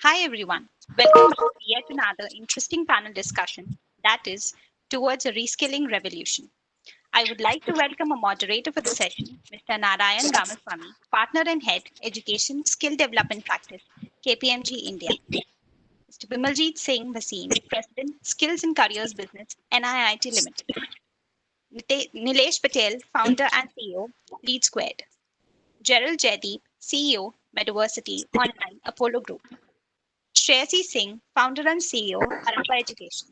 Hi everyone, welcome back to yet another interesting panel discussion that is towards a reskilling revolution. I would like to welcome a moderator for the session, Mr. Narayanan Ramaswamy, Partner and Head, Education Skill Development Practice, KPMG India. Mr. Bimaljeet Singh Bhasin, President, Skills and Careers Business, NIIT Limited. Nilesh Patel, Founder and CEO, Lead Squared. Gerald Jaideep, CEO, Medvarsity, Online, Apollo Group. Shreyasi Singh, founder and CEO, Harappa Education.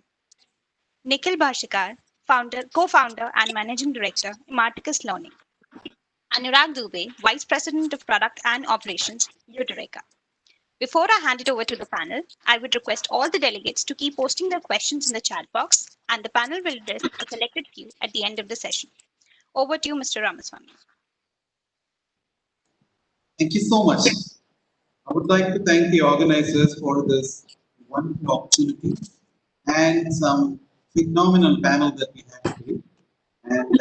Nikhil Barshikar, co-founder and managing director, Imarticus Learning. Anuraag Dubey, vice president of product and operations, Edureka. Before I hand it over to the panel, I would request all the delegates to keep posting their questions in the chat box, and the panel will address a selected few at the end of the session. Over to you, Mr. Ramaswamy. Thank you so much. I would like to thank the organizers for this wonderful opportunity and some phenomenal panel that we have today. And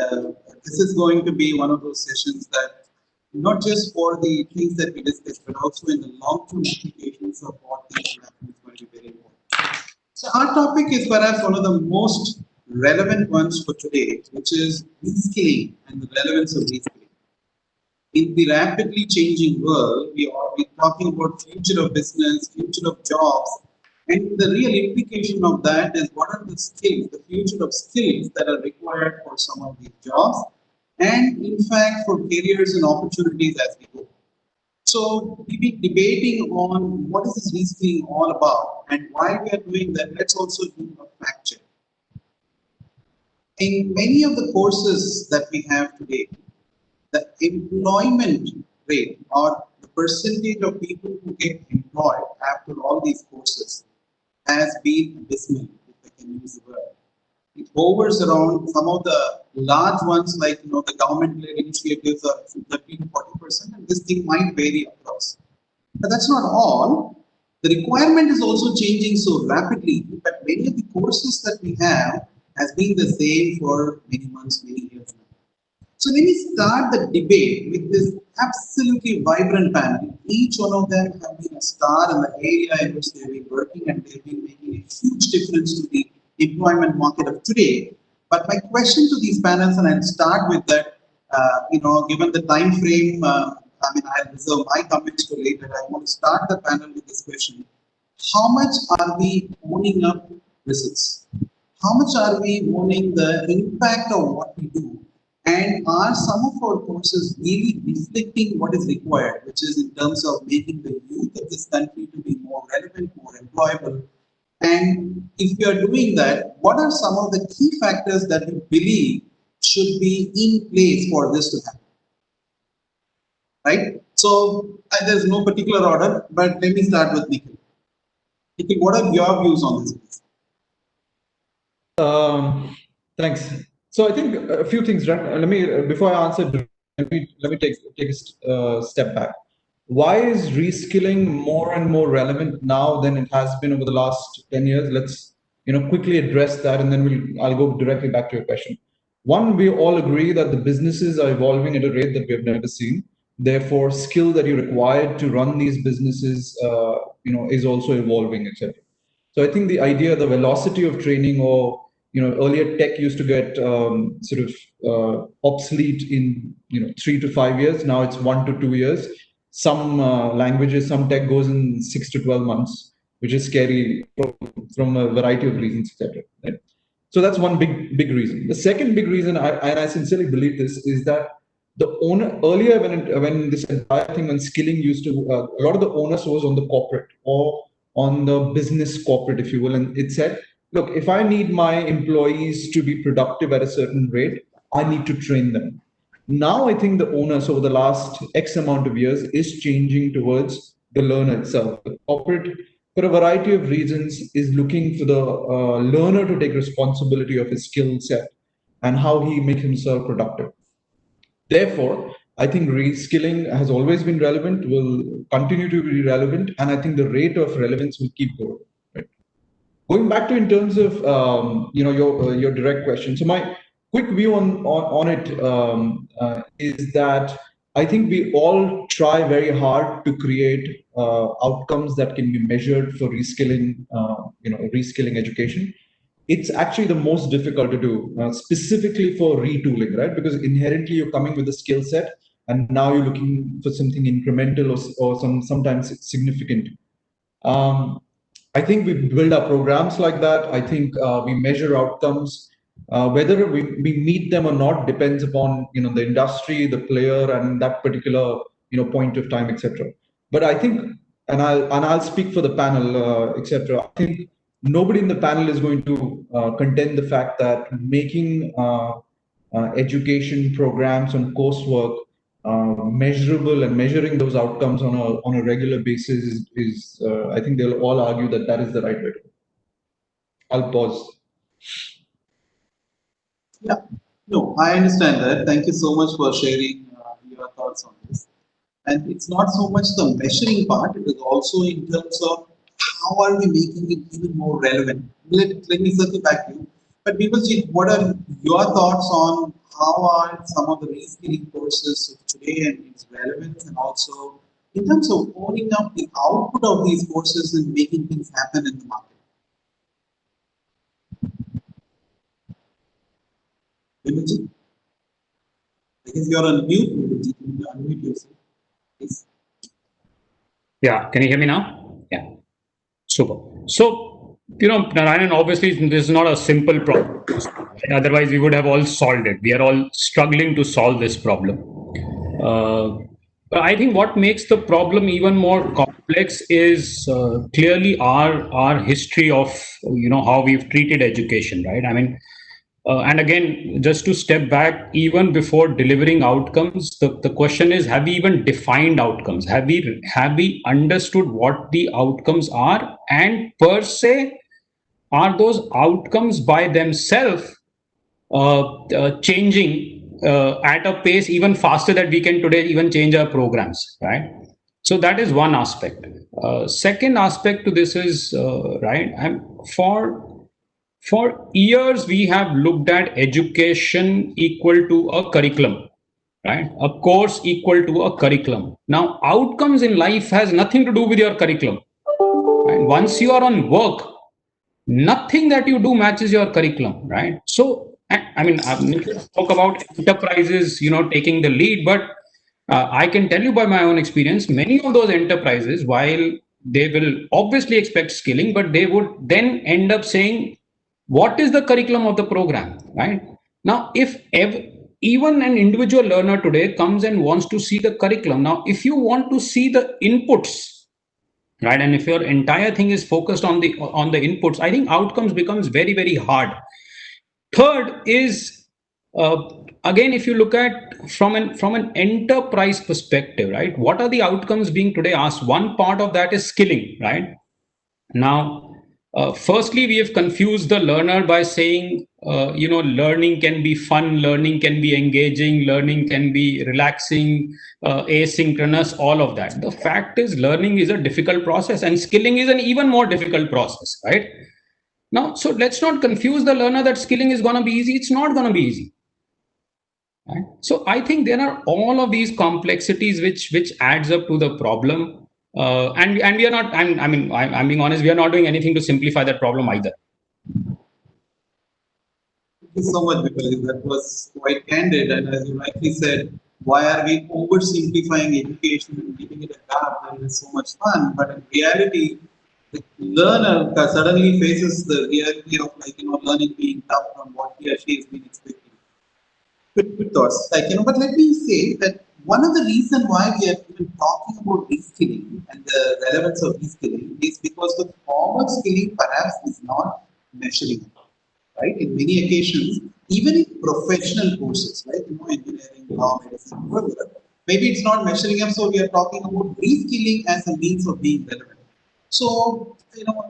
this is going to be one of those sessions that not just for the things that we discussed, but also in the long-term implications of what things will happen is going to be very important. So our topic is perhaps one of the most relevant ones for today, which is reskilling and the relevance of reskilling. In the rapidly changing world, we are talking about future of business, future of jobs, and the real implication of that is what are the skills, the future of skills that are required for some of these jobs, and in fact for careers and opportunities as we go. So we've been debating on what is this reskilling all about, and while we are doing that, let's also do a fact check. In many of the courses that we have today, the employment rate or the percentage of people who get employed after all these courses has been abysmal, if I can use the word. It hovers around some of the large ones like the government-led initiatives are 30 to 40%, and this thing might vary across. But that's not all. The requirement is also changing so rapidly that many of the courses that we have has been the same for many months, many years now. So let me start the debate with this absolutely vibrant panel. Each one of them have been a star in the area in which they've been working, and they've been making a huge difference to the employment market of today. But my question to these panels, and I'll start with that, given the time frame, I'll reserve my comments for later. I want to start the panel with this question. How much are we owning up results? How much are we owning the impact of what we do? And are some of our courses really reflecting what is required, which is in terms of making the youth of this country to be more relevant, more employable? And if we are doing that, what are some of the key factors that you believe should be in place for this to happen? Right? So there's no particular order, but let me start with Nikhil. Nikhil, what are your views on this? Thanks. So I think a few things, right? Let me, before I answer, let me take a step back. Why is reskilling more and more relevant now than it has been over the last 10 years? Let's quickly address that, and then I'll go directly back to your question. One, we all agree that the businesses are evolving at a rate that we have never seen. Therefore, skill that you require to run these businesses, is also evolving, etc. So I think the idea, the velocity of training, or earlier tech used to get obsolete in 3 to 5 years. Now it's 1 to 2 years. Some languages, some tech goes in 6 to 12 months, which is scary from a variety of reasons, etc. Right? So that's one big reason. The second big reason, and I sincerely believe this, is that the owner earlier when this entire thing on skilling used to a lot of the onus was on the corporate or on the business corporate, if you will, and it said, look, if I need my employees to be productive at a certain rate, I need to train them. Now, I think the onus over the last X amount of years is changing towards the learner itself. The corporate, for a variety of reasons, is looking for the learner to take responsibility of his skill set and how he makes himself productive. Therefore, I think reskilling has always been relevant, will continue to be relevant, and I think the rate of relevance will keep growing. Going back to in terms of your direct question, so my quick view on it is that I think we all try very hard to create outcomes that can be measured for reskilling, reskilling education. It's actually the most difficult to do, specifically for retooling, right? Because inherently you're coming with a skill set, and now you're looking for something incremental or sometimes significant. I think we build our programs like that. I think we measure outcomes. Whether we meet them or not depends upon the industry, the player, and that particular point of time, etc. But I think, and I'll speak for the panel, etc. I think nobody in the panel is going to contend the fact that making education programs and coursework measurable and measuring those outcomes on a regular basis is I think they'll all argue that that is the right way to go. I'll pause. Yeah, no, I understand that. Thank you so much for sharing your thoughts on this. And it's not so much the measuring part, it is also in terms of how are we making it even more relevant. Let me circle back to you. But Bimaljeet, what are your thoughts on how are some of the reskilling courses of today and its relevance, and also in terms of owning up the output of these courses and making things happen in the market? Bimaljeet, I guess you're on mute. Bimaljeet, you need to unmute yourself, please. Yeah, can you hear me now? Yeah, super. So, Narayanan, obviously this is not a simple problem. Otherwise, we would have all solved it. We are all struggling to solve this problem. But I think what makes the problem even more complex is clearly our history of how we've treated education, right? I mean, and again, just to step back, even before delivering outcomes, the question is: have we even defined outcomes? Have we understood what the outcomes are? And per se, are those outcomes by themselves changing at a pace even faster that we can today even change our programs, right? So that is one aspect. Second aspect to this is right. For years we have looked at education equal to a curriculum, right? A course equal to a curriculum. Now, outcomes in life has nothing to do with your curriculum. Right? Once you are on work, nothing that you do matches your curriculum, right? So, I mean, Nikhil spoke about enterprises, taking the lead, but I can tell you by my own experience, many of those enterprises, while they will obviously expect skilling, but they would then end up saying, what is the curriculum of the program, right? Now, if even an individual learner today comes and wants to see the curriculum, now, if you want to see the inputs, right, and if your entire thing is focused on the inputs, I think outcomes becomes very, very hard. Third is, again, if you look at from an enterprise perspective, right, what are the outcomes being today asked? One part of that is skilling, right? Now, firstly, we have confused the learner by saying, learning can be fun, learning can be engaging, learning can be relaxing, asynchronous, all of that. The fact is, learning is a difficult process, and skilling is an even more difficult process, right? Now, so let's not confuse the learner that skilling is going to be easy. It's not going to be easy. Right? So I think there are all of these complexities which adds up to the problem. And we are not, I'm being honest, we are not doing anything to simplify that problem either. Thank you so much, Nikhil. That was quite candid. And as you rightly said, why are we oversimplifying education and giving it a gap when it's so much fun? But in reality, the learner suddenly faces the reality of learning being tough from what he or she has been expecting. Good thoughts. But let me say that one of the reasons why we are even talking about reskilling and the relevance of reskilling is because the formal skilling perhaps is not measuring, right? In many occasions, even in professional courses, right? Engineering, law, medicine, whatever, maybe it's not measuring up. So we are talking about reskilling as a means of being relevant. So,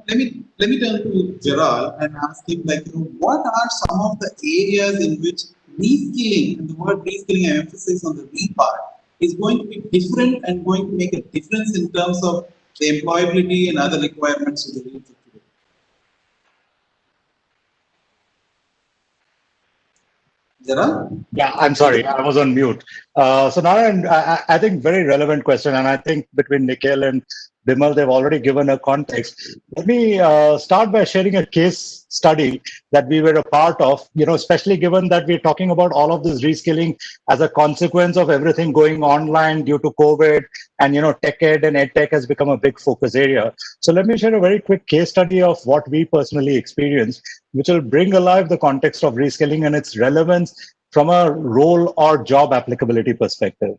let me turn to Gerald and ask him, what are some of the areas in which reskilling, and the word reskilling, I emphasize on the re part, is going to be different and going to make a difference in terms of the employability and other requirements of the needs of today? Gerald? Yeah, I'm sorry, I was on mute. So now I think very relevant question, and I think between Nikhil and Bimal, they've already given a context. Let me start by sharing a case study that we were a part of, especially given that we're talking about all of this reskilling as a consequence of everything going online due to COVID, and, tech ed and ed tech has become a big focus area. So let me share a very quick case study of what we personally experienced, which will bring alive the context of reskilling and its relevance from a role or job applicability perspective.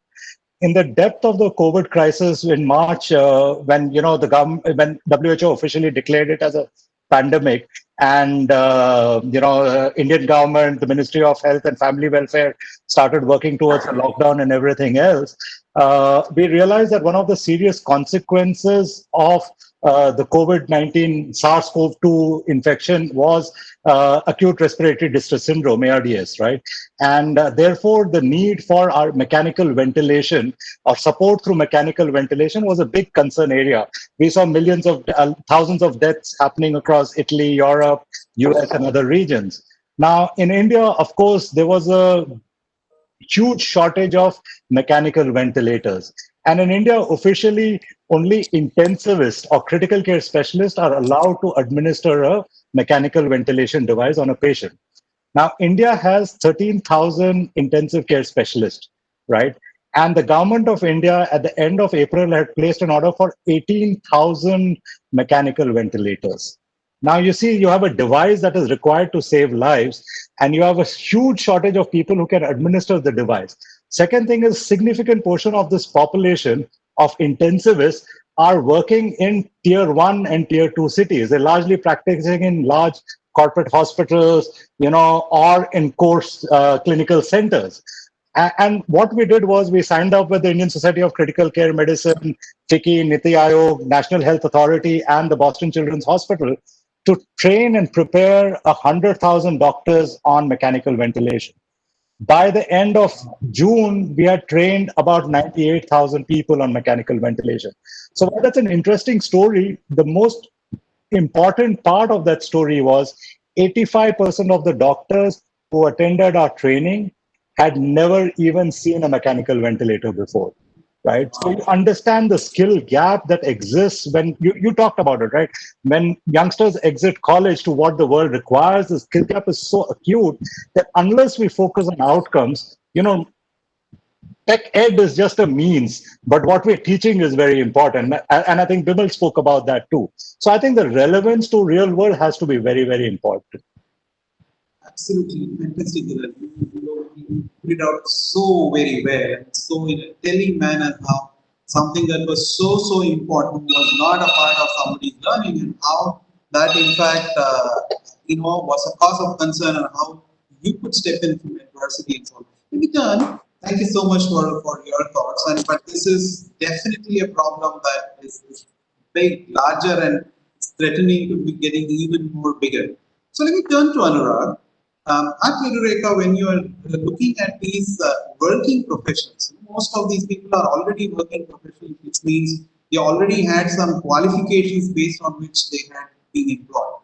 In the depth of the COVID crisis in March, when the government, when WHO officially declared it as a pandemic, and Indian government, the Ministry of Health and Family Welfare started working towards a lockdown and everything else, we realized that one of the serious consequences of the COVID-19 SARS-CoV-2 infection was acute respiratory distress syndrome, ARDS, right? And therefore, the need for our mechanical ventilation or support through mechanical ventilation was a big concern area. We saw thousands of deaths happening across Italy, Europe, US, and other regions. Now, in India, of course, there was a huge shortage of mechanical ventilators. And in India, officially, only intensivists or critical care specialists are allowed to administer a mechanical ventilation device on a patient. Now, India has 13,000 intensive care specialists, right? And the government of India at the end of April had placed an order for 18,000 mechanical ventilators. Now, you see, you have a device that is required to save lives, and you have a huge shortage of people who can administer the device. Second thing is, significant portion of this population of intensivists are working in tier 1 and tier 2 cities. They're largely practicing in large corporate hospitals, or in course clinical centers. And what we did was we signed up with the Indian Society of Critical Care Medicine, FICCI, NITI Aayog, National Health Authority, and the Boston Children's Hospital to train and prepare 100,000 doctors on mechanical ventilation. By the end of June, we had trained about 98,000 people on mechanical ventilation. So while that's an interesting story, the most important part of that story was 85% of the doctors who attended our training had never even seen a mechanical ventilator before, right? So you understand the skill gap that exists when you talked about it, right? When youngsters exit college to what the world requires, the skill gap is so acute that unless we focus on outcomes, tech ed is just a means, but what we're teaching is very important. And I think Bimal spoke about that too. So I think the relevance to real world has to be very, very important. Absolutely fantastic. You put it out so very well, and so in a telling manner how something that was so important was not a part of somebody's learning, and how that in fact was a cause of concern, and how you could step in from adversity and so on. In return, thank you so much for your thoughts. And but this is definitely a problem that is big, larger, and threatening to be getting even more bigger. So let me turn to Anuraag. At Edureka, when you are looking at these working professionals, most of these people are already working professionals, which means they already had some qualifications based on which they had been employed.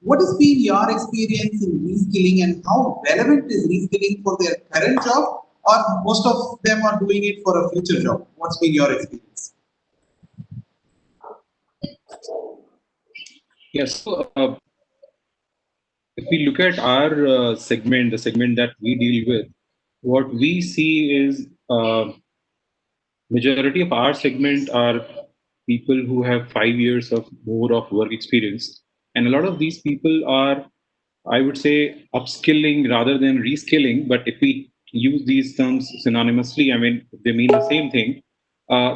What has been your experience in reskilling, and how relevant is reskilling for their current job, or most of them are doing it for a future job? What's been your experience? Yes. So, if we look at our segment, the segment that we deal with, what we see is majority of our segment are people who have 5 years of more of work experience, and a lot of these people are, I would say, upskilling rather than reskilling. But if we use these terms synonymously, I mean, they mean the same thing.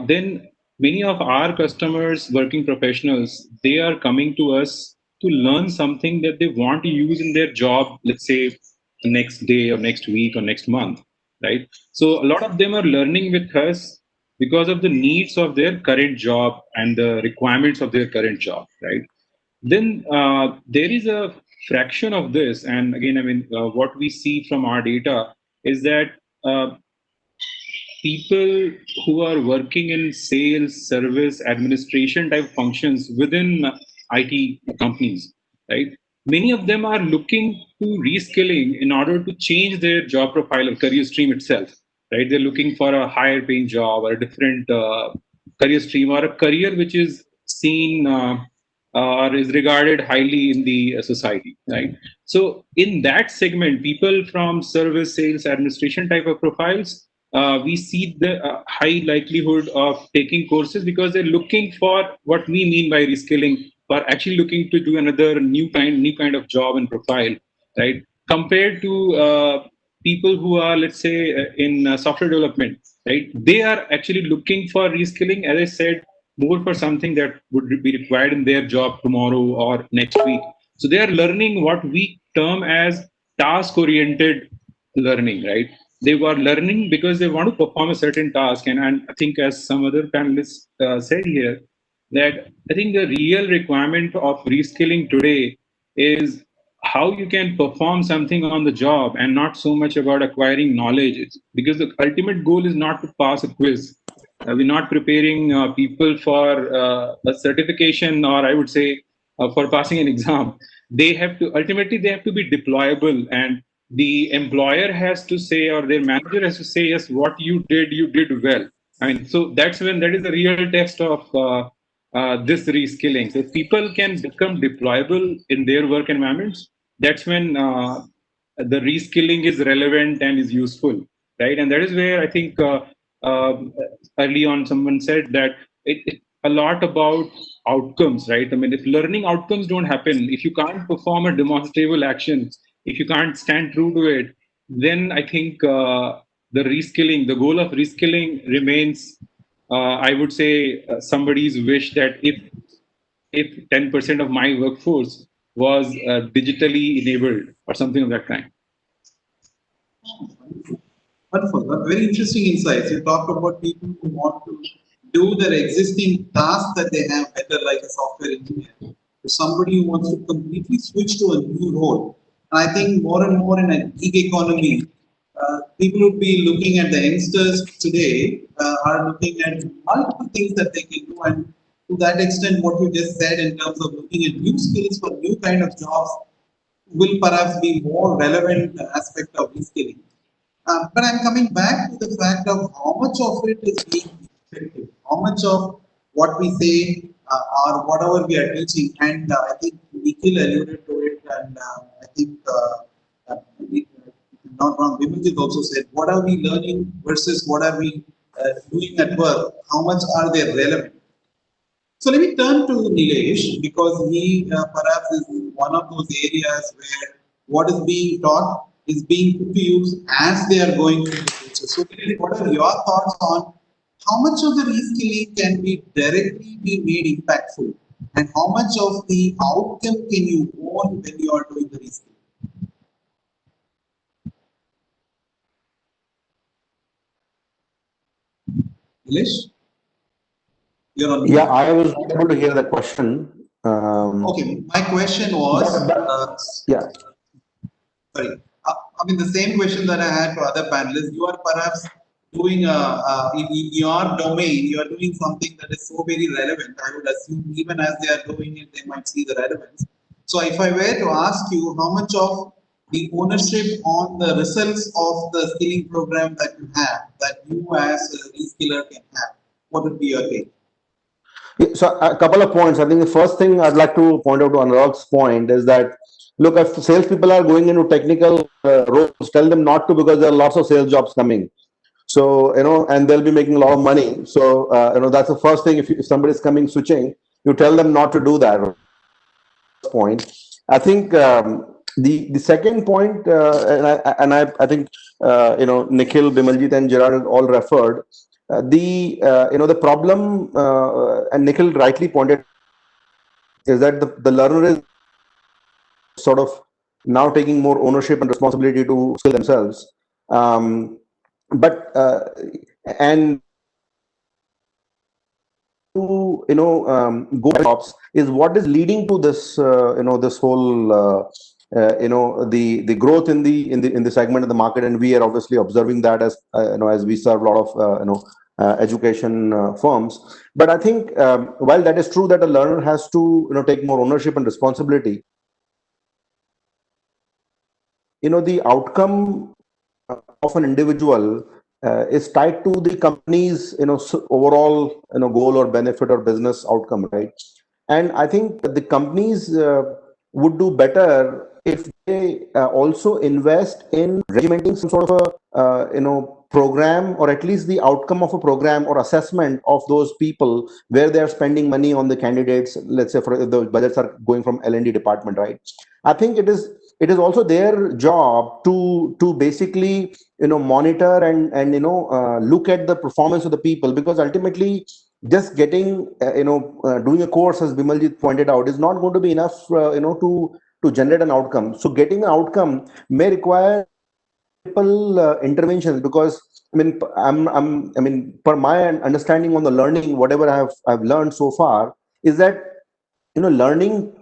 Then many of our customers, working professionals, they are coming to us to learn something that they want to use in their job, let's say the next day or next week or next month, right? So a lot of them are learning with us because of the needs of their current job and the requirements of their current job, right? Then there is a fraction of this, and again, I mean, what we see from our data is that people who are working in sales, service, administration type functions within IT companies, right? many of them are looking to reskilling in order to change their job profile or career stream itself, right? They're looking for a higher paying job or a different career stream or a career which is seen or is regarded highly in the society, right? So in that segment, people from service, sales, administration type of profiles, we see the high likelihood of taking courses because they're looking for what we mean by reskilling, or actually looking to do another new kind of job and profile, right? Compared to people who are, let's say, in software development, right? They are actually looking for reskilling, as I said, more for something that would be required in their job tomorrow or next week. So they are learning what we term as task-oriented learning, right? They were learning because they want to perform a certain task. And I think, as some other panelists said here, that I think the real requirement of reskilling today is how you can perform something on the job and not so much about acquiring knowledge. Because the ultimate goal is not to pass a quiz. We're not preparing people for a certification, or I would say for passing an exam. They have to be deployable, and the employer has to say, or their manager has to say, yes, what you did well. I mean, so that is the real test of this reskilling. So if people can become deployable in their work environments, that's when the reskilling is relevant and is useful, right? And that is where I think uh, early on someone said that it a lot about outcomes, right? I mean, if learning outcomes don't happen, if you can't perform a demonstrable action, if you can't stand true to it, then I think the goal of reskilling remains, I would say, somebody's wish that if 10% of my workforce was digitally enabled or something of that kind. Wonderful. Very interesting insights. You talked about people who want to do their existing tasks that they have better, like a software engineer, to somebody who wants to completely switch to a new role. And I think more and more in a gig economy, people would be looking at the youngsters today, are looking at multiple things that they can do. And to that extent, what you just said in terms of looking at new skills for new kind of jobs will perhaps be more relevant aspect of reskilling. But I'm coming back to the fact of how much of it is being effective, how much of what we say or whatever we are teaching. And I think Nikhil alluded to it, and I think, if I'm not wrong, Bimaljeet also said, what are we learning versus what are we doing at work? How much are they relevant? So let me turn to Nilesh, because he perhaps is one of those areas where what is being taught is being put to use as they are going through the future. So Nilesh, what are your thoughts on how much of the reskilling can be directly be made impactful, and how much of the outcome can you own when you are doing the reskilling? Nilesh? You're on mute. Yeah, I was not able to hear the question. Okay, my question was, yeah. sorry, I mean the same question that I had for other panelists. You are perhaps doing in your domain, you are doing something that is so very relevant. I would assume even as they are doing it, they might see the relevance. So if I were to ask you how much of the ownership on the results of the skilling program that you have, that you as a reskiller can have, what would be your take? Yeah, so a couple of points. I think the first thing I'd like to point out to Anuraag's point is that, look, if salespeople are going into technical roles, tell them not to, because there are lots of sales jobs coming. So, and they'll be making a lot of money. So, that's the first thing. If somebody is coming switching, you tell them not to do that. Point. I think the second point, I think Nikhil, Bimaljeet, and Gerald all referred. The problem, and Nikhil rightly pointed, is that the learner is sort of now taking more ownership and responsibility to skill themselves. But and to go jobs is what is leading to this this whole the growth in the segment of the market, and we are obviously observing that as as we serve a lot of education firms. But I think while that is true that a learner has to take more ownership and responsibility, the outcome of an individual is tied to the company's overall goal or benefit or business outcome, right? And I think the companies would do better if they also invest in regimenting some sort of a program, or at least the outcome of a program or assessment of those people where they are spending money on the candidates. Let's say for the budgets are going from L&D department, right? I think it is also their job to basically monitor and look at the performance of the people, because ultimately just getting doing a course, as Bimaljeet pointed out, is not going to be enough to generate an outcome. So getting an outcome may require multiple interventions, because I mean, per my understanding on the learning, whatever I've learned so far is that learning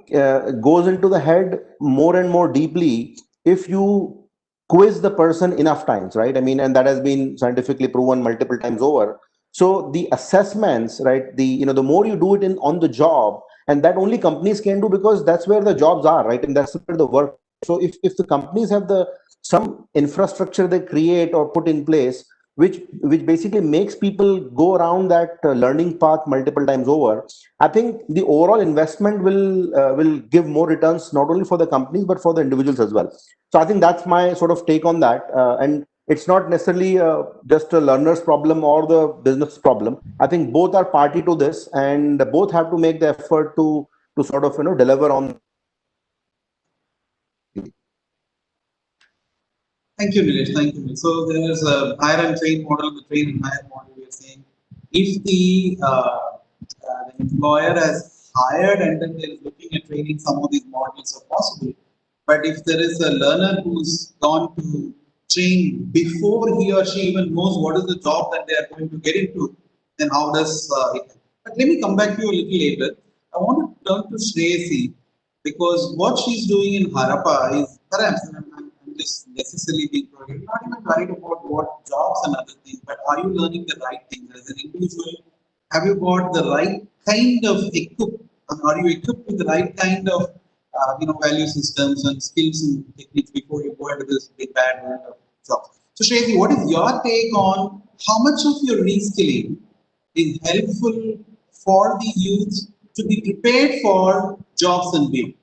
goes into the head more and more deeply if you quiz the person enough times, right? I mean, and that has been scientifically proven multiple times over. So the assessments, right, the more you do it in on the job, and that only companies can do, because that's where the jobs are, right? And that's where the work. So if the companies have the some infrastructure they create or put in place, which basically makes people go around that learning path multiple times over, I think the overall investment will give more returns, not only for the companies but for the individuals as well. So I think that's my sort of take on that. And it's not necessarily just a learner's problem or the business problem. I think both are party to this, and both have to make the effort to sort of deliver on. Thank you, Nilesh. Thank you. So there is a hire and train model, the train and hire model. We are saying if the employer has hired and then there is looking at training, some of these models are possible. But if there is a learner who's gone to train before he or she even knows what is the job that they are going to get into, then how does it? But let me come back to you a little later. I want to turn to Shreyasi, because what she's doing in Harappa is perhaps, and I'm just necessarily being you're not even worried about what jobs and other things, but are you learning the right things as an individual? Have you got the right kind of are you equipped with the right kind of value systems and skills and techniques before you go into this big bad world of jobs? So Shreyasi, what is your take on how much of your reskilling is helpful for the youth to be prepared for jobs and beyond?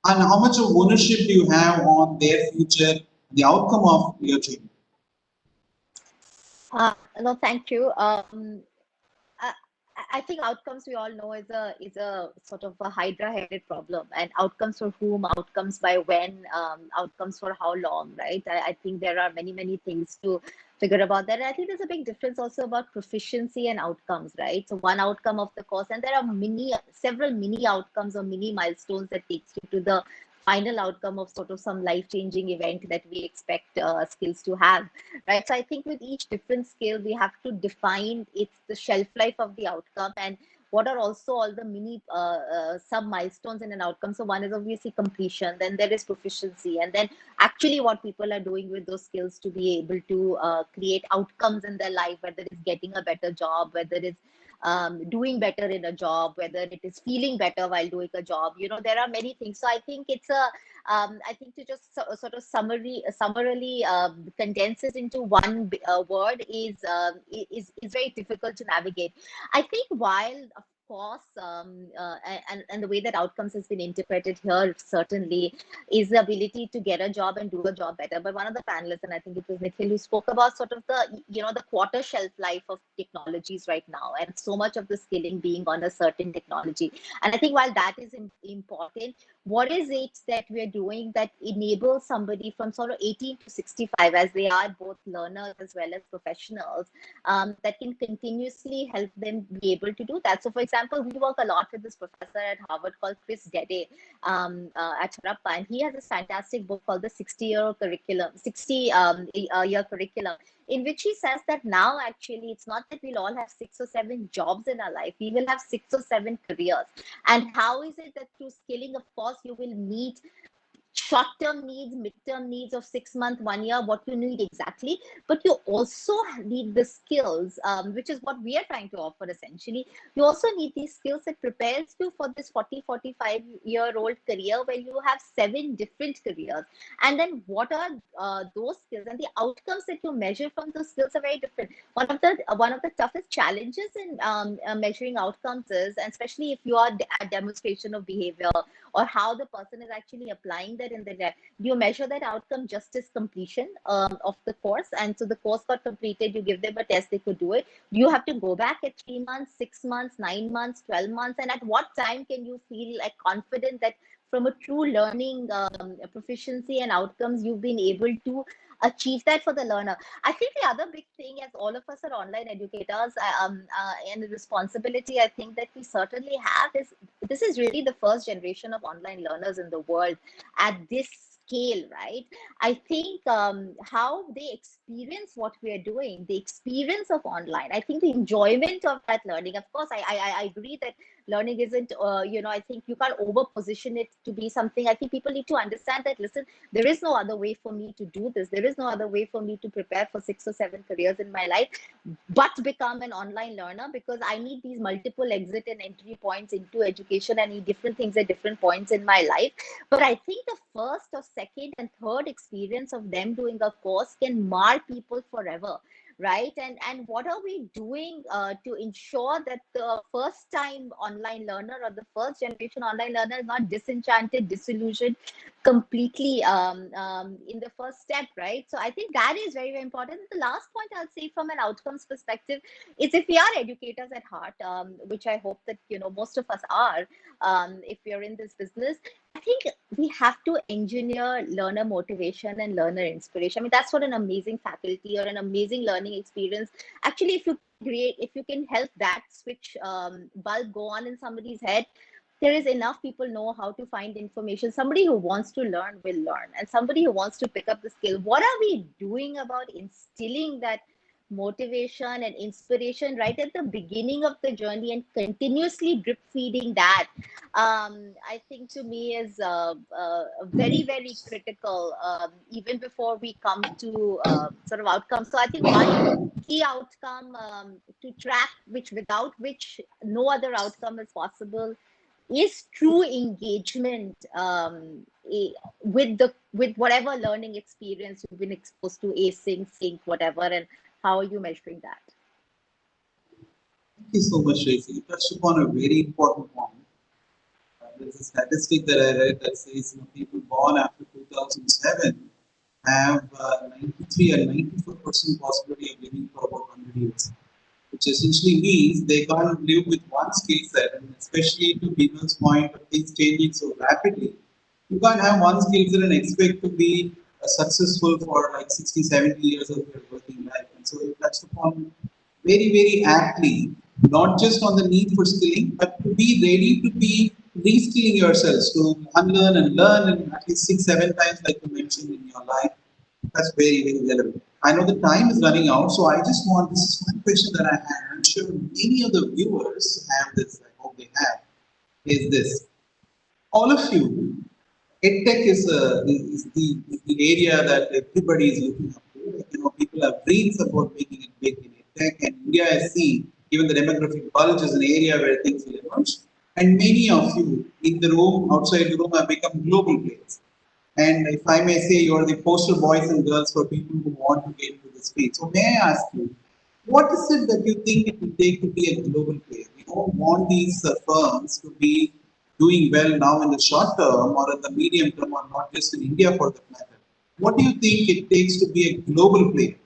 And how much of ownership do you have on their future, the outcome of your training? No, thank you. I, I think outcomes, we all know, is a sort of a hydra-headed problem, and outcomes for whom, outcomes by when, outcomes for how long, right? I think there are many things to figure about that. And I think there's a big difference also about proficiency and outcomes, right? So one outcome of the course, and there are several mini outcomes or mini milestones that takes you to the final outcome of sort of some life-changing event that we expect skills to have, right? So I think with each different skill, we have to define the shelf life of the outcome, and what are also all the mini sub milestones in an outcome. So one is obviously completion, then there is proficiency, and then actually what people are doing with those skills to be able to create outcomes in their life, whether it's getting a better job, whether it's doing better in a job, whether it is feeling better while doing a job. There are many things. So I think it's I think to just sort of summarily condense it into one word is very difficult to navigate. I think while of course and the way that outcomes has been interpreted here certainly is the ability to get a job and do a job better. But one of the panelists, and I think it was Nikhil, who spoke about sort of the quarter shelf life of technologies right now, and so much of the skilling being on a certain technology. And I think while that is important, what is it that we're doing that enables somebody from sort of 18 to 65, as they are both learners as well as professionals, that can continuously help them be able to do that? So for example, we work a lot with this professor at Harvard called Chris Dede at Harappa, and he has this fantastic book called the 60-year curriculum, 60-year curriculum, in which he says that now actually it's not that we'll all have 6 or 7 jobs in our life, we will have 6 or 7 careers. And how is it that through skilling, of course, you will meet short-term needs, mid-term needs of 6 months, 1 year, what you need exactly, but you also need the skills, which is what we are trying to offer essentially. You also need these skills that prepares you for this 40, 45-year-old career where you have 7 different careers. And then what are those skills, and the outcomes that you measure from those skills are very different. One of the toughest challenges in measuring outcomes is, and especially if you are a demonstration of behavior or how the person is actually applying that in the lab, you measure that outcome just as completion of the course. And so the course got completed, you give them a test, they could do it. You have to go back at 3 months, 6 months, 9 months, 12 months, and at what time can you feel like confident that from a true learning proficiency and outcomes, you've been able to achieve that for the learner. I think the other big thing, as all of us are online educators, and the responsibility I think that we certainly have is, this is really the first generation of online learners in the world at this scale, right? I think how they experience what we are doing, the experience of online, I think the enjoyment of that learning. Of course, I agree that learning isn't, I think you can't over position it to be something. I think people need to understand that, listen, there is no other way for me to do this. There is no other way for me to prepare for 6 or 7 careers in my life, but become an online learner, because I need these multiple exit and entry points into education. I need different things at different points in my life. But I think the first or second and third experience of them doing a course can mar people forever, right? And what are we doing to ensure that the first time online learner or the first generation online learner is not disenchanted, disillusioned completely in the first step, right? So I think that is very, very important. The last point I'll say from an outcomes perspective is, if we are educators at heart, which I hope that most of us are, if we are in this business, I think we have to engineer learner motivation and learner inspiration. I mean, that's what an amazing faculty or an amazing learning experience. Actually, if you can help that switch bulb go on in somebody's head, there is enough people know how to find information. Somebody who wants to learn will learn, and somebody who wants to pick up the skill. What are we doing about instilling that motivation and inspiration right at the beginning of the journey and continuously drip feeding that? I think to me is very, very critical, even before we come to sort of outcomes. So I think one key outcome to track, without which no other outcome is possible, is true engagement with whatever learning experience you've been exposed to, async, sync, whatever, and how are you measuring that? Thank you so much, Shreyasi. You touched upon a very important point. There's a statistic that I read that says people born after 2007 have 93 and 94% possibility of living for about 100 years, which essentially means they can't live with one skill set, and especially to people's point of things changing so rapidly. You can't have one skill set and expect to be successful for like 60, 70 years of your working life. And so it touched upon very, very aptly, not just on the need for skilling, but to be ready to be reskilling yourselves, to unlearn and learn and at least 6, 7 times, like you mentioned in your life. That's very, very relevant. I know the time is running out, so I just want, this is one question that I have. I'm sure many of the viewers have this, I hope they have, is this. All of you, EdTech is the area that everybody is looking up to. People have dreams about making it big in EdTech, and India has seen, even the demographic bulge is an area where things will emerge. And many of you in the room, outside the room, have become global players. And if I may say, you are the poster boys and girls for people who want to get into this field. So may I ask you, what is it that you think it will take to be a global player? We don't want these firms to be doing well now in the short term or in the medium term, or not just in India for that matter. What do you think it takes to be a global player?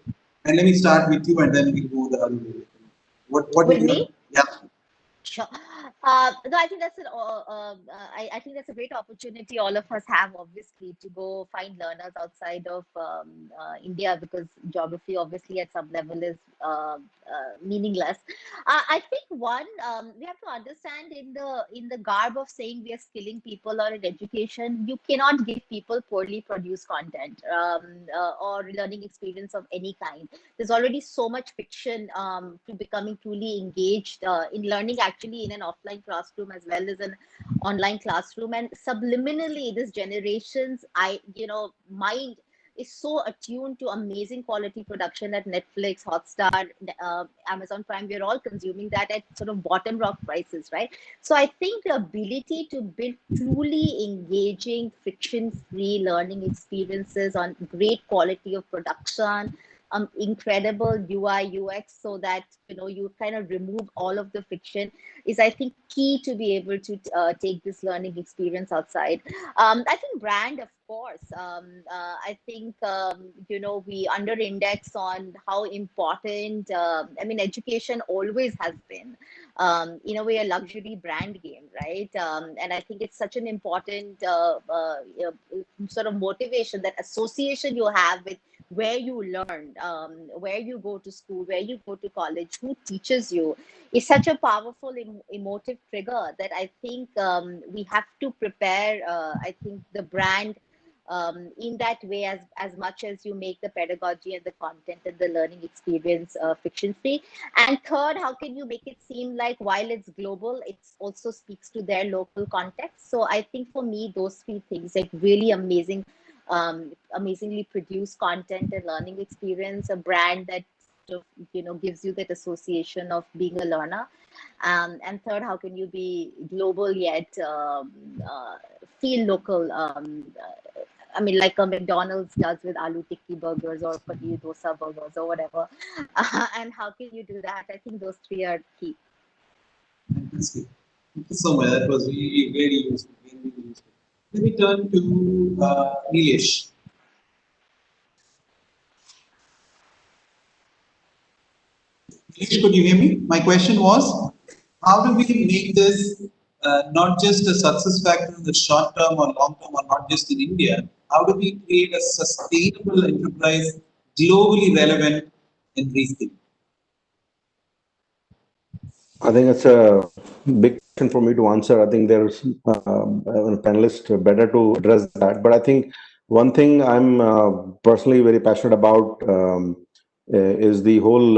And let me start with you, and then we'll go the other way. What With do you? me? Yeah. Sure. No, I think that's I think that's a great opportunity all of us have, obviously, to go find learners outside of India, because geography, obviously, at some level is meaningless. I think one, we have to understand, in the garb of saying we are skilling people or in education, you cannot give people poorly produced content or learning experience of any kind. There's already so much fiction to becoming truly engaged in learning, actually, in an offline offline classroom as well as an online classroom. And subliminally, this generation's mind is so attuned to amazing quality production at Netflix, Hotstar, Amazon Prime. We're all consuming that at sort of bottom rock prices, right? So I think the ability to build truly engaging, friction-free learning experiences on great quality of production, incredible UI UX, so that you kind of remove all of the friction, is I think key to be able to take this learning experience outside. I think brand, of course. I think we under index on how important. Education always has been, in a way, a luxury brand game, right? And I think it's such an important sort of motivation, that association you have with where you learned, where you go to school, where you go to college, who teaches you, is such a powerful emotive trigger that I think we have to prepare, I think, the brand in that way, as much as you make the pedagogy and the content and the learning experience fiction free. And third, how can you make it seem like while it's global, it also speaks to their local context? So I think for me, those three things, like really amazingly produced content and learning experience, a brand that gives you that association of being a learner, and third, how can you be global yet feel local? Like a McDonald's does with aloo tikki burgers or paneer dosa burgers or whatever. And how can you do that? I think those three are key. Fantastic. Thank you so much. That was really very useful. Very, very useful. Let me turn to Nilesh. Nilesh, could you hear me? My question was, how do we make this not just a success factor in the short term or long term, or not just in India? How do we create a sustainable enterprise, globally relevant in reskilling? I think it's a big question for me to answer. I think there's a panelist better to address that. But I think one thing I'm personally very passionate about is the whole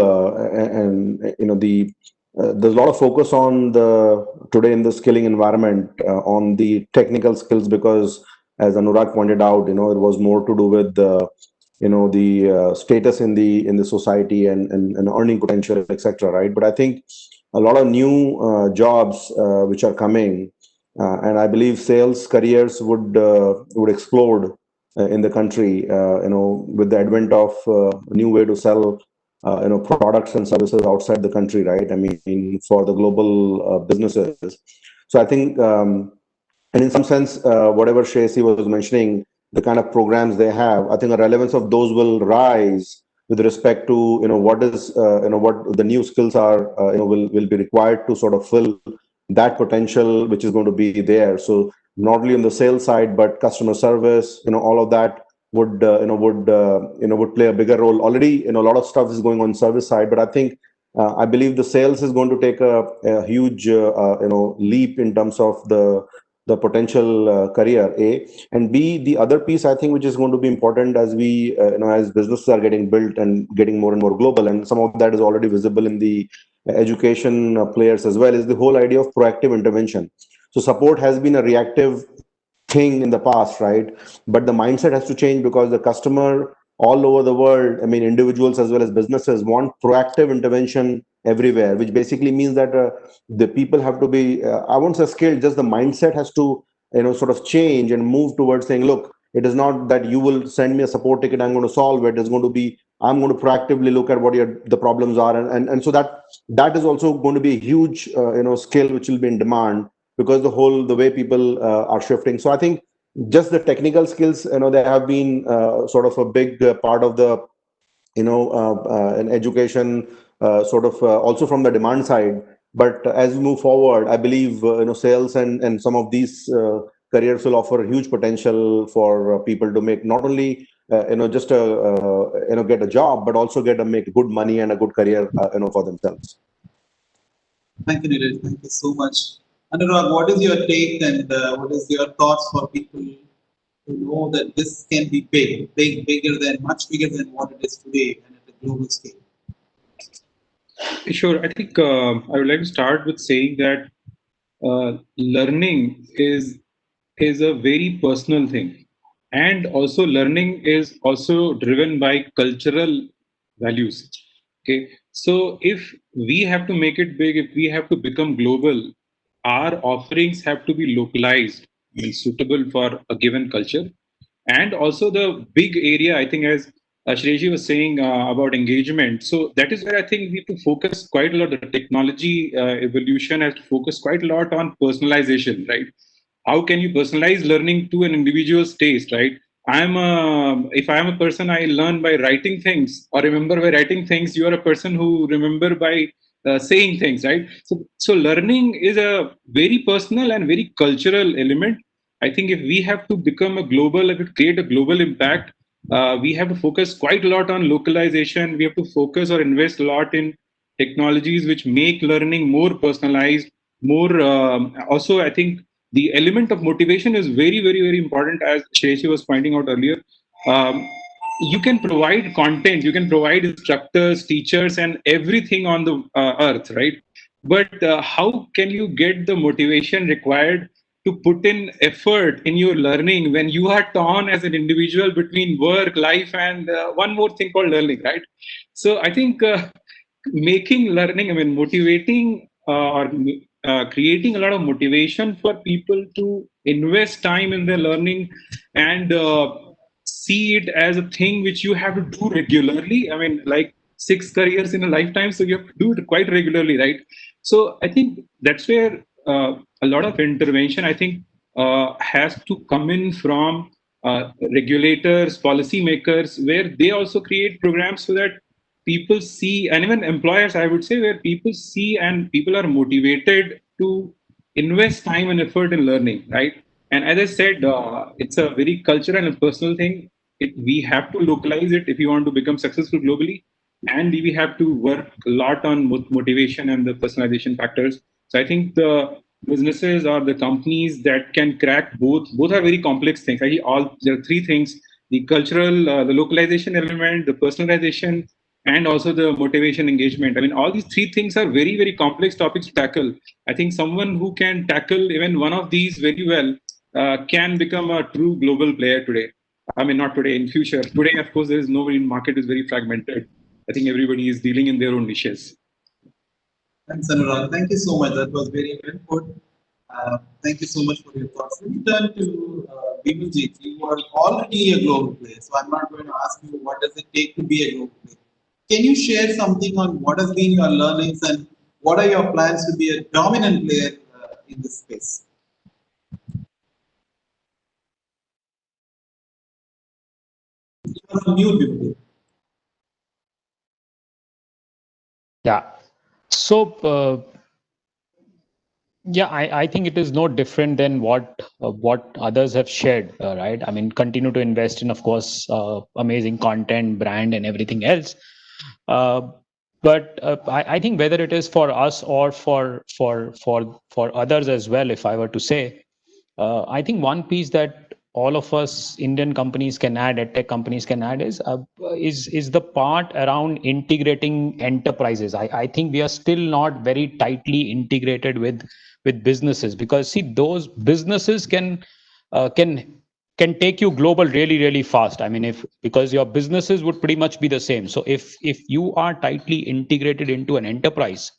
there's a lot of focus on today in the skilling environment on the technical skills, because as Anuraag pointed out, it was more to do with the status in the society and earning potential, etc. Right? But I think a lot of new jobs which are coming, and I believe sales careers would explode in the country. With the advent of a new way to sell, products and services outside the country, right? I mean, for the global businesses. So I think, and in some sense, whatever Shreyasi was mentioning, the kind of programs they have, I think the relevance of those will rise with respect to what the new skills are will be required to sort of fill that potential which is going to be there. So not only on the sales side, but customer service, all of that would play a bigger role. Already, a lot of stuff is going on service side, but I think I believe the sales is going to take a huge leap in terms of the potential career, A, and B, the other piece I think which is going to be important as we as businesses are getting built and getting more and more global, and some of that is already visible in the education players as well, is the whole idea of proactive intervention. So support has been a reactive thing in the past, right? But the mindset has to change, because the customer all over the world, I mean, individuals as well as businesses, want proactive intervention everywhere, which basically means that the people have to be, I won't say skilled, just the mindset has to, sort of change and move towards saying, look, it is not that you will send me a support ticket, I'm going to solve it. It's going to be, I'm going to proactively look at what the problems are. And so that is also going to be a huge, skill which will be in demand, because the way people are shifting. So I think just the technical skills, they have been sort of a big part of the, in education, sort of also from the demand side. But as we move forward, I believe, sales and some of these careers will offer huge potential for people to make not only, just get a job, but also make good money and a good career, for themselves. Thank you, Nilesh. Thank you so much. Anuraag, what is your take, and what is your thoughts for people to know that this can be much bigger than what it is today, and at a global scale? Sure. I think I would like to start with saying that learning is a very personal thing, and also learning is also driven by cultural values. Okay, so if we have to make it big, if we have to become global, our offerings have to be localized and suitable for a given culture. And also the big area, I think, as Shreyasi was saying about engagement. So that is where I think we have to focus quite a lot. The technology evolution has to focus quite a lot on personalization, right? How can you personalize learning to an individual's taste, right? If I'm a person, I learn by writing things or remember by writing things. You are a person who remember by saying things, right? So learning is a very personal and very cultural element. I think if we have to become a global, if we create a global impact, we have to focus quite a lot on localization. We have to focus or invest a lot in technologies which make learning more personalized, more. Also, I think the element of motivation is very, very, very important, as Shreyasi was pointing out earlier. Um, you can provide content, you can provide instructors, teachers, and everything on the earth, right? But how can you get the motivation required to put in effort in your learning when you are torn as an individual between work, life, and one more thing called learning, right? So I think making learning, I mean, motivating or creating a lot of motivation for people to invest time in their learning and see it as a thing which you have to do regularly. I mean, like 6 careers in a lifetime, so you have to do it quite regularly, right? So I think that's where a lot of intervention, I think, has to come in from regulators, policymakers, where they also create programs so that people see, and even employers, I would say, where people see and people are motivated to invest time and effort in learning, right? And as I said, it's a very cultural and personal thing. We have to localize it if you want to become successful globally, and we have to work a lot on motivation and the personalization factors. So I think the businesses or the companies that can crack both are very complex things. I think all there are three things: the cultural, the localization element, the personalization, and also the motivation engagement. I mean, all these three things are very, very complex topics to tackle. I think someone who can tackle even one of these very well can become a true global player today. I mean, not today, in future. Today, of course, there is nobody in market is very fragmented. I think everybody is dealing in their own niches. Thanks, Anuraag. Thank you so much. That was very well put. Thank you so much for your thoughts. Let me turn to Bimaljeet. You are already a global player, so I'm not going to ask you what does it take to be a global player. Can you share something on what has been your learnings and what are your plans to be a dominant player in this space? You're on mute, Bimaljeet. Yeah. So, yeah, I think it is no different than what others have shared, right? I mean, continue to invest in, of course, amazing content, brand, and everything else. But I think whether it is for us or for others as well, if I were to say, I think one piece that all of us Indian companies can add, tech companies can add, is the part around integrating enterprises. I think we are still not very tightly integrated with businesses, because see, those businesses can take you global really, really fast. I mean, because your businesses would pretty much be the same. So if you are tightly integrated into an enterprise,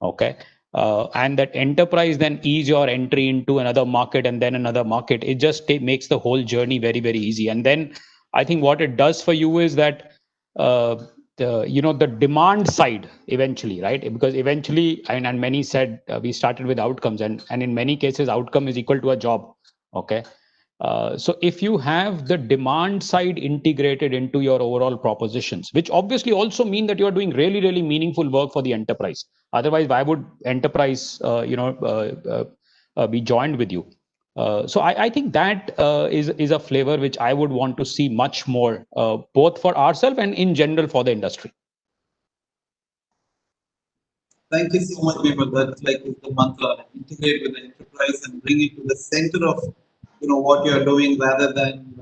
okay, and that enterprise then ease your entry into another market and then another market, it just makes the whole journey very, very easy. And then I think what it does for you is that the demand side eventually, right? Because eventually, and many said we started with outcomes, and in many cases outcome is equal to a job. Okay. So if you have the demand side integrated into your overall propositions, which obviously also mean that you're doing really, really meaningful work for the enterprise. Otherwise, why would enterprise be joined with you? So I think that is a flavor which I would want to see much more, both for ourselves and in general for the industry. Thank you so much, Bimal. That's like is the mantra: integrate with the enterprise and bring it to the center of what you are doing, rather than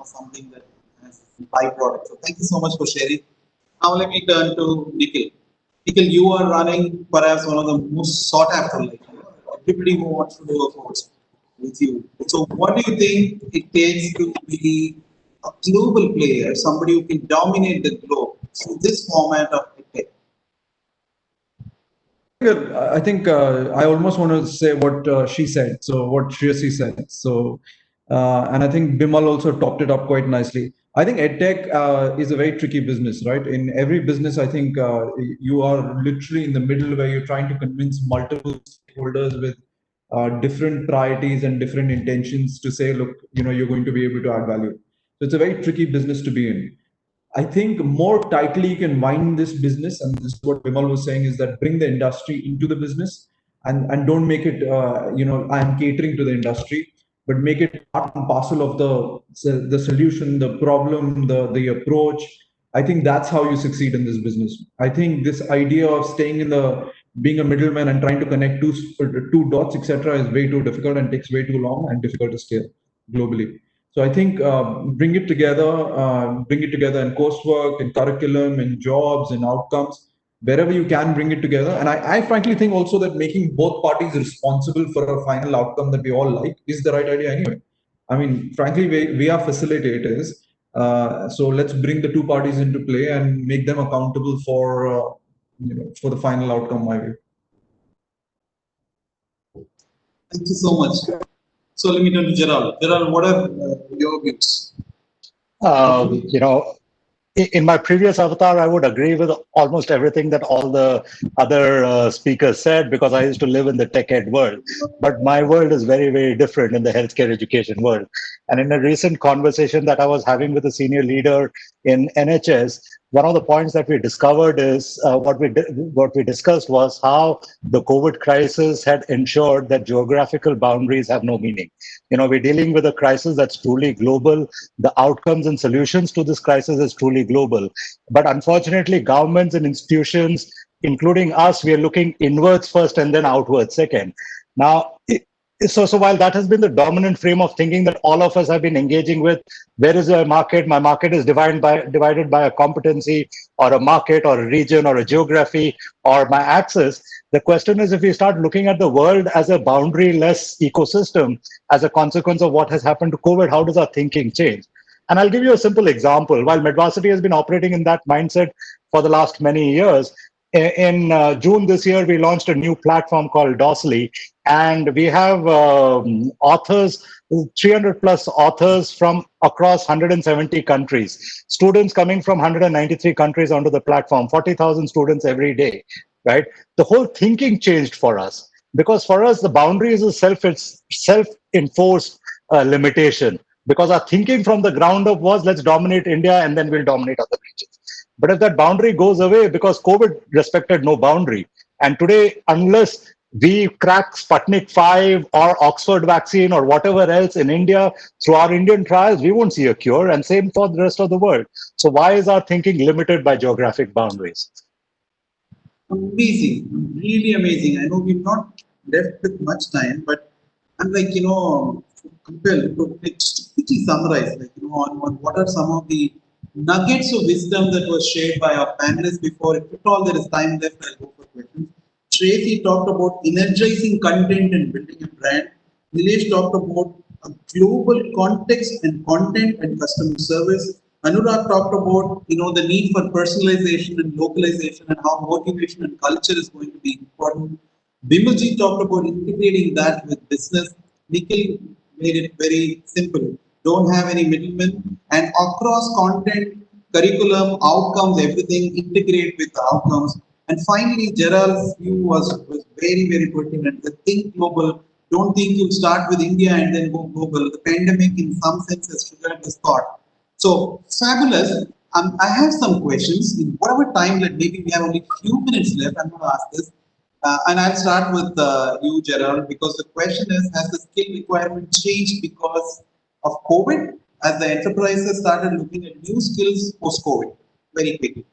something that has a byproduct. So thank you so much for sharing. Now let me turn to Nikhil. Nikhil, you are running perhaps one of the most sought after, everybody who wants to do a course with you. So what do you think it takes to be a global player, somebody who can dominate the globe through this format of tech? I think I almost want to say what she said. So what Shreyasi said. So, and I think Bimal also topped it up quite nicely. I think edtech is a very tricky business, right? In every business, I think you are literally in the middle where you're trying to convince multiple stakeholders with different priorities and different intentions to say, look, you're going to be able to add value. So it's a very tricky business to be in. I think more tightly you can wind this business, and this is what Bimal was saying, is that bring the industry into the business and don't make it, I'm catering to the industry, but make it part and parcel of the solution, the problem, the approach. I think that's how you succeed in this business. I think this idea of staying being a middleman and trying to connect two dots, etc., is way too difficult and takes way too long and difficult to scale globally. So I think bring it together in coursework, in curriculum, in jobs, in outcomes, wherever you can bring it together. And I frankly think also that making both parties responsible for a final outcome that we all like is the right idea anyway. I mean, frankly, we are facilitators. So let's bring the two parties into play and make them accountable for the final outcome, my view. Thank you so much. So let me turn to Gerald. Gerald, what are your views? In my previous avatar, I would agree with almost everything that all the other speakers said, because I used to live in the tech ed world. But my world is very, very different in the healthcare education world. And in a recent conversation that I was having with a senior leader in NHS, one of the points that we discovered is what we discussed was how the COVID crisis had ensured that geographical boundaries have no meaning. We're dealing with a crisis that's truly global. The outcomes and solutions to this crisis is truly global. But unfortunately, governments and institutions, including us, we are looking inwards first and then outwards second. Now, so while that has been the dominant frame of thinking that all of us have been engaging with, where is a market? My market is divided by a competency or a market or a region or a geography or my access. The question is, if we start looking at the world as a boundary-less ecosystem as a consequence of what has happened to COVID, how does our thinking change? And I'll give you a simple example. While Medvarsity has been operating in that mindset for the last many years, in June this year, we launched a new platform called Dossly, and we have authors, 300 plus authors from across 170 countries, students coming from 193 countries onto the platform, 40,000 students every day, right? The whole thinking changed for us, because for us, the boundary is a self-enforced limitation, because our thinking from the ground up was, let's dominate India and then we'll dominate other regions. But if that boundary goes away, because COVID respected no boundary, and today, unless we crack Sputnik 5 or Oxford vaccine or whatever else in India through our Indian trials, we won't see a cure, and same for the rest of the world. So why is our thinking limited by geographic boundaries? Amazing, really amazing. I know we've not left with much time, but I'm like, compelled to quickly summarize, on what are some of the nuggets of wisdom that was shared by our panelists before. If at all there is time left, I'll go for questions. Shreyasi talked about energizing content and building a brand. Nilesh talked about a global context and content and customer service. Anuraag talked about the need for personalization and localization and how motivation and culture is going to be important. Bimaljeet talked about integrating that with business. Nikhil made it very simple. Don't have any middlemen, and across content, curriculum, outcomes, everything, integrate with the outcomes. And finally, Gerald's view was very, very pertinent. The think global. Don't think you start with India and then go global. The pandemic, in some sense, has triggered this thought. So fabulous. I have some questions. In whatever time that maybe we have only a few minutes left, I'm going to ask this. And I'll start with you, Gerald, because the question is, has the skill requirement changed because of COVID, as the enterprises started looking at new skills post-COVID? Very quickly.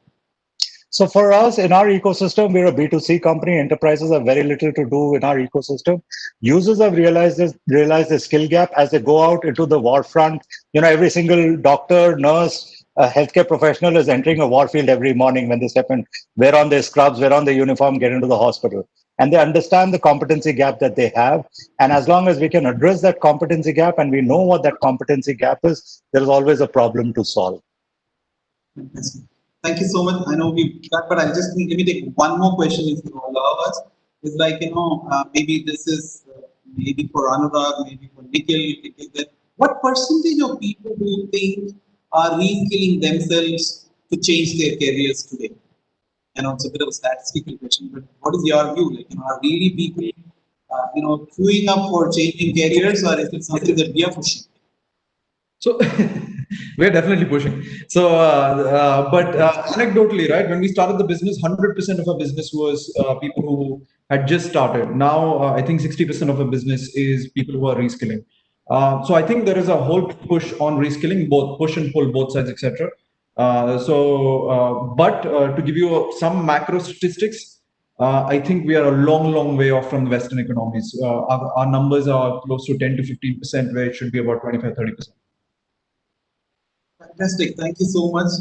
So for us, in our ecosystem, we're a B2C company. Enterprises have very little to do in our ecosystem. Users have realized the skill gap as they go out into the war front. Every single doctor, nurse, healthcare professional is entering a war field every morning when they step in, wear on their scrubs, wear on their uniform, get into the hospital. and they understand the competency gap that they have. And as long as we can address that competency gap and we know what that competency gap is, there is always a problem to solve. Fantastic. Thank you so much. I know we've got, but let me take one more question if you allow us. It's like, maybe this is maybe for Anuraag, maybe for Nikhil. What percentage of people do you think are reskilling themselves to change their careers today? And also a bit of a statistical question, but what is your view? Like, are really people, queuing up for changing careers, or is it something that we are pushing? So we're definitely pushing. So, but anecdotally, right, when we started the business, 100% of our business was people who had just started. Now, I think 60% of our business is people who are reskilling. So I think there is a whole push on reskilling, both push and pull, both sides, etc. But to give you some macro statistics, I think we are a long, long way off from the Western economies. Our numbers are close to 10 to 15%, where it should be about 25, 30%. Fantastic. Thank you so much.